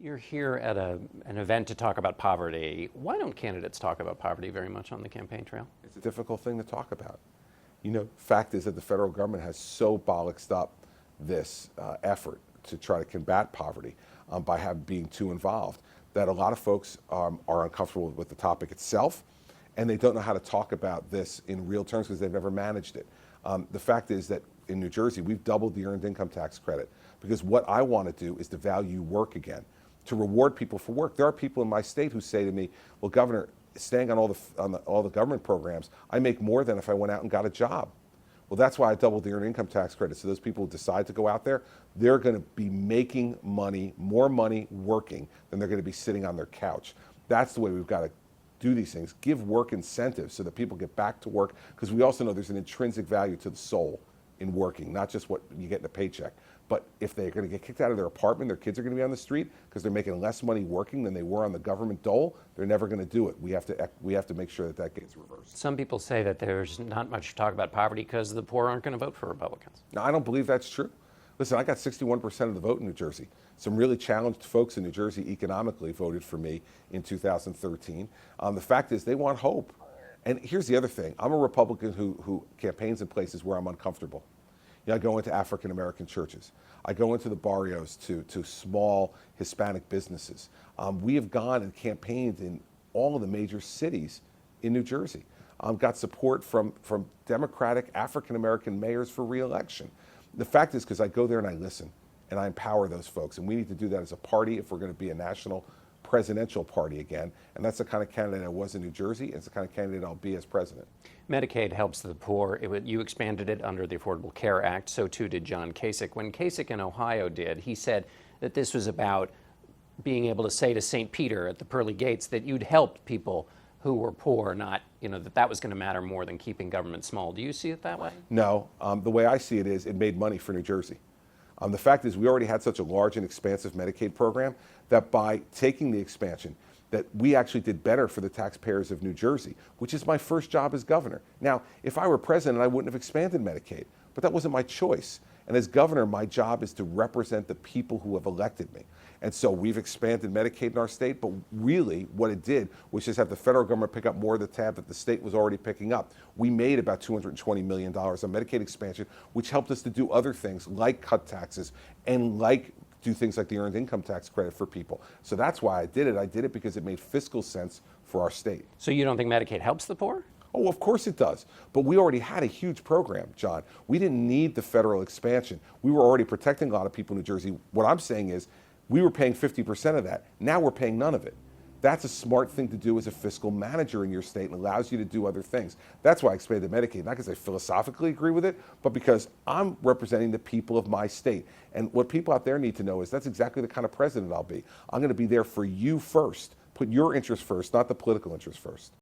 You're here at an event to talk about poverty. Why don't candidates talk about poverty very much on the campaign trail? It's a difficult thing to talk about. You know, fact is that the federal government has so bollocksed up this effort to try to combat poverty by being too involved that a lot of folks are uncomfortable with the topic itself, and they don't know how to talk about this in real terms because they've never managed it. The fact is that in New Jersey, we've doubled the earned income tax credit because what I want to do is to value work again, to reward people for work. There are people in my state who say to me, well, Governor, staying on all the government programs, I make more than if I went out and got a job. Well, that's why I doubled the earned income tax credit. So those people who decide to go out there, they're going to be making money, more money working than they're going to be sitting on their couch. That's the way we've got to do these things. Give work incentives so that people get back to work, because we also know there's an intrinsic value to the soul in working, not just what you get in a paycheck. But if they're going to get kicked out of their apartment, their kids are going to be on the street because they're making less money working than they were on the government dole, they're never going to do it. We have to make sure that that gets reversed. Some people say that there's not much talk about poverty because the poor aren't going to vote for Republicans. Now, I don't believe that's true. Listen, I got 61% of the vote in New Jersey. Some really challenged folks in New Jersey economically voted for me in 2013. The fact is they want hope. And here's the other thing. I'm a Republican who campaigns in places where I'm uncomfortable. You know, I go into African American churches. I go into the barrios to small Hispanic businesses. We have gone and campaigned in all of the major cities in New Jersey. Got support from Democratic African American mayors for re-election. The fact is, because I go there and I listen and I empower those folks, and we need to do that as a party if we're going to be a national presidential party again, and that's the kind of candidate I was in New Jersey. It's the kind of candidate I'll be as president. Medicaid helps the poor. You expanded it under the Affordable Care Act. So too did John Kasich. When Kasich in Ohio did, he said that this was about being able to say to St. Peter at the pearly gates that you'd help people who were poor, not, that was going to matter more than keeping government small. Do you see it that way? No. The way I see it is it made money for New Jersey. The fact is we already had such a large and expansive Medicaid program that by taking the expansion, that we actually did better for the taxpayers of New Jersey, which is my first job as governor. Now, if I were president, I wouldn't have expanded Medicaid, but that wasn't my choice. And as governor, my job is to represent the people who have elected me. And so we've expanded Medicaid in our state, but really what it did was just have the federal government pick up more of the tab that the state was already picking up. We made about $220 million on Medicaid expansion, which helped us to do other things like cut taxes and do things like the earned income tax credit for people. So that's why I did it. I did it because it made fiscal sense for our state. So you don't think Medicaid helps the poor? Oh, of course it does. But we already had a huge program, John. We didn't need the federal expansion. We were already protecting a lot of people in New Jersey. What I'm saying is we were paying 50% of that. Now we're paying none of it. That's a smart thing to do as a fiscal manager in your state and allows you to do other things. That's why I expanded Medicaid, not because I philosophically agree with it, but because I'm representing the people of my state. And what people out there need to know is that's exactly the kind of president I'll be. I'm going to be there for you first. Put your interests first, not the political interests first.